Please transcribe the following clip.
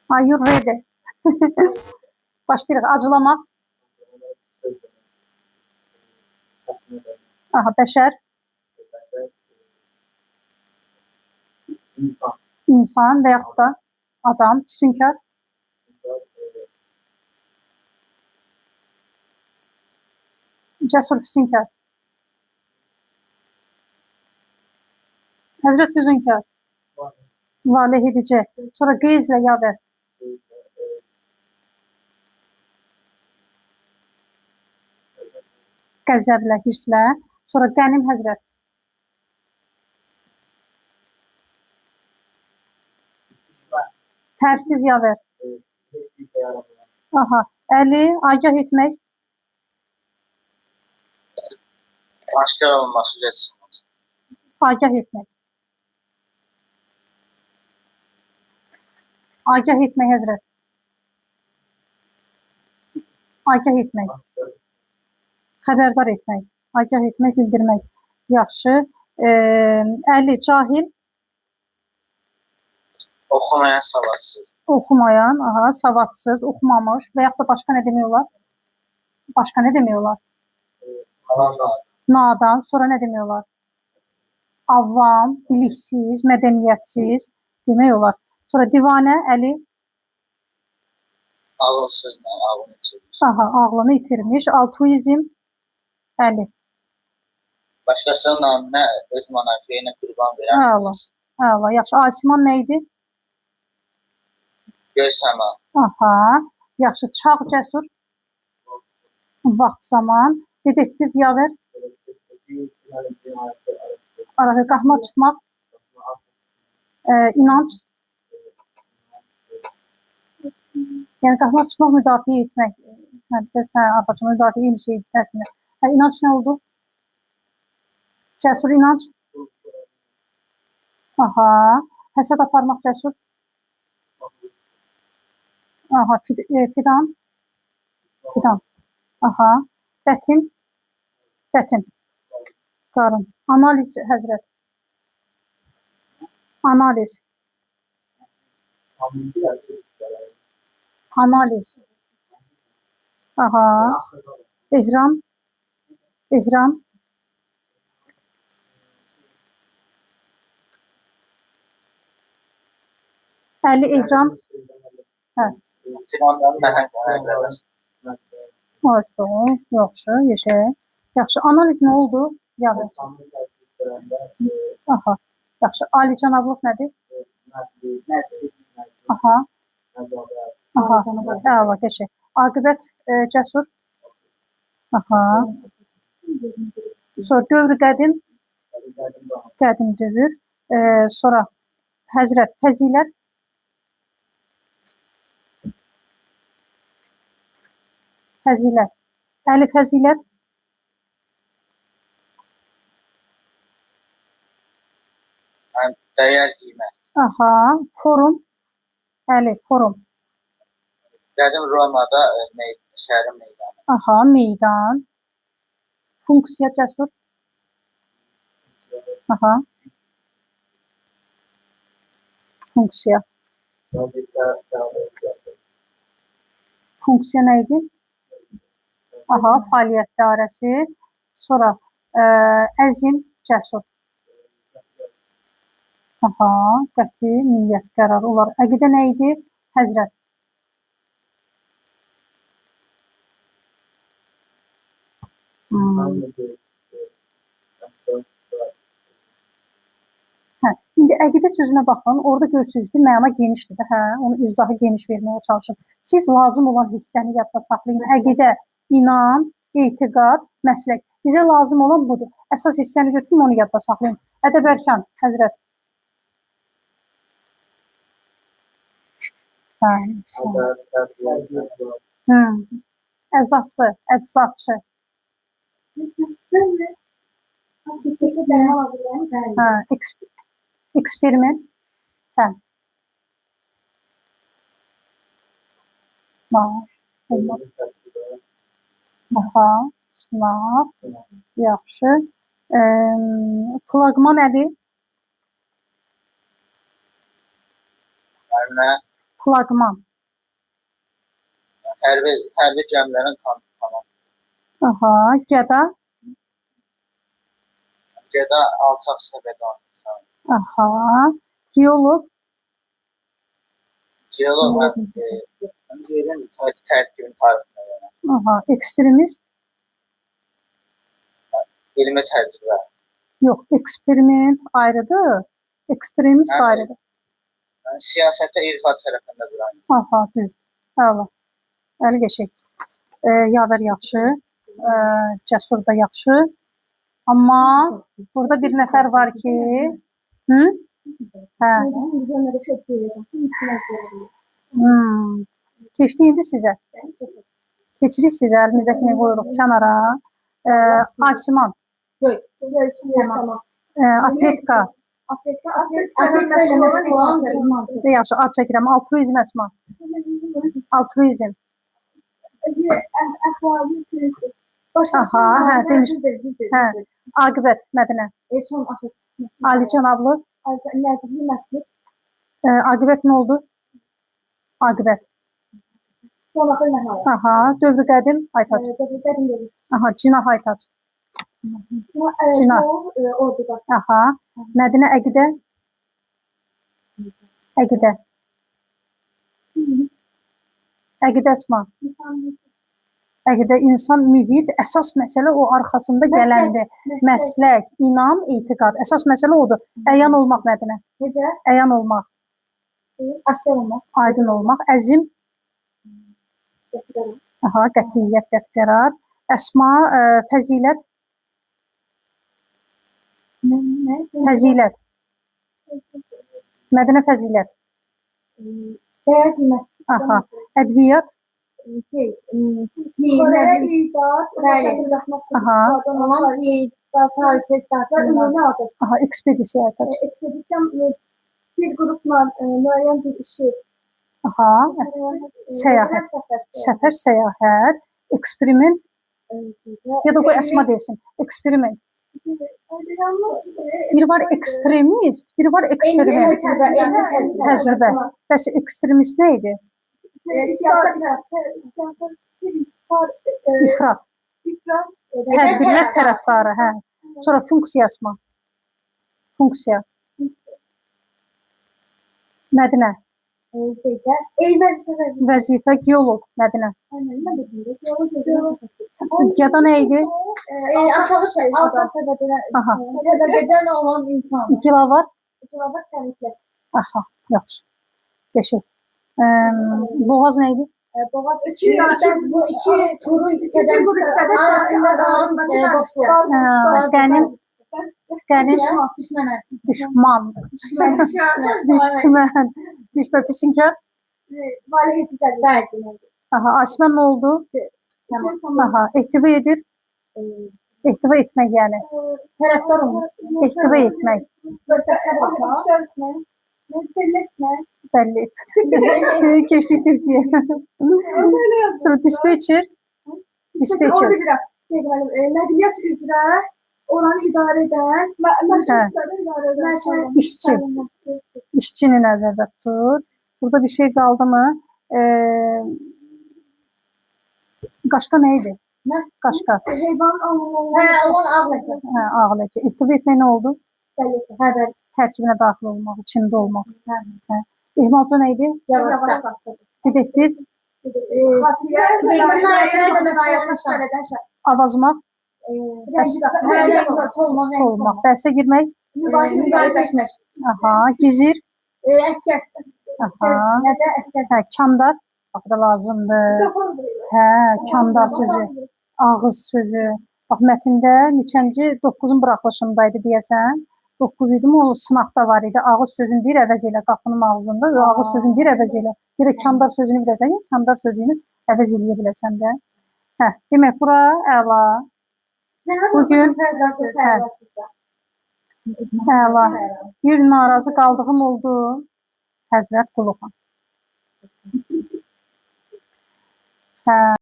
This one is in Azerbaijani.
Ayurveda. Başlayırıq. Acılamaq. Aha, bəşər. İnsan və yaxud da adam, füsunkar. Cəsur füsunkar. Həzrət füsunkar. Valeh edici. Sonra qeyzlə yavər. Qəzəblə, hirslə. Sonra qənim həzrət. Tərsiz yavər. Aha. Əli, agah etmək. Aşkar olması, geçsin. Agah etmək. Agah etmək həzrət. Agah etmək. Xəbərdar etmək. Agah etmək, bildirmək. Yaxşı. Əli, cahil. Okumayan, savadsız. Oxumayan, aha, savadsız, oxumamış və yaxud da başqa nə demək olar? Başqa nə demək olar? Nadan, sonra nə demək olar? Avvam, biliksiz, mədəniyyətsiz demək olar. Sonra divanə, Əli. Ağılsız, ağlını itirmiş. Aha, ağlını itirmiş. Altruizm, Əli. Başkasının namına, öz mənafeyinə qurban verən. Əla, əla. Yaxşı, Asiman nə idi? Göz səma. Aha, yaxşı. Çağ, cəsur. Vaxt, zaman. Dedektiv, yavər. Arada qahma çıxmaq. İnanc. Yəni qahma çıxmaq, müdafiə etmək. Apaçın müdafiə eyni şey tərsinə. İnanc nə oldu? Cəsur, inanc. Aha. Həsəd aparmaq, cəsur. Aha, fidan. Fidan. Aha. Bətin. Bətin. Qarın. Analiz, həzrət. Analiz. Analiz. Aha. İhram. İhram. Əli, ihram. Hə. Olsun. Yaxşı, yaşa. Yaxşı. Analiz nə oldu? Yavər. Aha. Yaxşı. Ali cənablıq nədir? Aha. Aha. Əla, qəşəng. Aqibət, cəsur. Aha. Sonra dövr qədim. Qədim dövr. Sonra həzrət, fəzilət. Fəzilət. Əli, fəzilət. Dəyər qiymət. Aha. Forum. Əli, forum. Qədim Romada şəhərin meydanı. Aha, meydan. Funksiya, cəsur. Aha. Funksiya. Funksiya nə idi? Aha, fəaliyyət dairəsi. Sonra əzm, cəsur. Aha, qəti, niyyət, qərar olar. Əqidə nə idi? Həzrət. Hə, indi əqidə sözünə baxın, orada görürsünüz ki, məna genişdir də, hə, onu izahı geniş verməyə çalışın. Siz lazım olan hissəni yadda saxlayın. Əqidə, inan, etiqad, məslək. Bizə lazım olan budur. Əsas hissəni götürün, onu yadda saxlayın. Ədəbərkan, həzrət. Əzatçı, əczacı. Eksperiment, sən. Aha, sınav, yaxşı. Flaqma nədir? Mərmə. Flaqman. Hərbi gəmilərin komandanı. Aha, gəda. Gəda alçaq səviyyədə insan. Aha. Geolog. Geolog yerin tərkibin tarixində yəni. Aha. Ekstremist. Elmi təcrübə. Yox, eksperiment ayrıdır. Ekstremist Hə. ayrıdır. Yəni, siyasətdə irfan tərəfində duran. Aha, düz. Əla. Əli qəşəng. Yavər yaxşı. Cəsur da yaxşı. Amma burada bir nəfər var ki, hı? Hə. Keçdi indi sizə. Keçirik sizə, əlimizdəkini qoyuruq kənara. Asiman. Atletika. Yaxşı, ad çəkirəm. Altruizm əsma. Altruizm. Aha, hə, demiş. Hə. Aqibət, Mədinə. Ali cənablı. Aqibət nə oldu? Aqibət. Aha, dövrü qədim, Aytaç. Aha, Cinah Aytaç. Cinah. Aha. Mədinə Əqidə. Əqidə. Əqidə əsma. Əqidə insan, mühit, əsas məsələ o arxasında gələndir. Məslək, inam, etiqad. Əsas məsələ odur. Əyan olmaq Mədinə. Əyan olmaq. Aydın olmaq. Əzim. Aha, qətiyyət, qərar. Əsma, fəzilət. Fəzilət. Mədinə fəzilət. Aha. Ədviyyat. Aha. Aha, ekspedisiya. Bir qrupla müəyyən bir işi. Aha. Səyahət. Səfər, səyahət. Eksperiment. Ya da qoy əsma deyilsin. Eksperiment. Bir var ekstremist, bir var eksperiment. Təcrübə. Bəs ekstremist nə idi? İfrat. Tədbirlər tərəfdarı, hə. Sonra funksiya əsma. Funksiya. Mədinə. Vəzifə, geolog, Mədinə. Gəda nə idi? Aha. olan insan. Gilavar. Gilavar sənliklər. Aha, yaxşı. Qəşəng. Boğaz nə idi? Boğaz bu iki turu Qənim. Qənim. Düşman. Düşmən. Düşmən. Pisinkar. Aha, Asiman nə oldu? Aha, ehtiva edir. Ehtiva etmək yəni. Tərəfdar olmaq. Ehtiva etmək. Bəlli. Keçdi Türkiyə. Sonra dispatcher. Dispatcher. Nəqliyyat üzrə oranı idarə edən İşçi. İşçini nəzərdə tut. Burada bir şey qaldı mı? Qaşqa nə idi? Nə? Qaşqa. Heyvan ağ ləkə. Hə, ağ ləkə. İhtiva etmək nə oldu? Xəbər. Tərkibinə daxil olmaq, içində olmaq. Hə. İhmalca nə idi? Yavaş. Dedektiv. Avazmaq. Olmaq. Dərsə girmək. Mübahisələşmək. Aha. Gizir. Əskər. Aha. Hə, kandar. Bax da lazımdır. Hə, kandar sözü. Ağız sözü. Bax mətndə neçənci 9-un buraxılışındaydı deyəsən. 9 idi mi? O sınaqda var idi. Ağız sözünü deyir əvəz elə qapının ağzında. Ağız sözünü deyir əvəz elə. Bir də kandar sözünü bilirsən. Kandar sözünü əvəz eləyə biləsən də. Hə, demək bura əla. Bugün əla. Bir narazı qaldığım oldu. Həzrət Quluxan. Hə.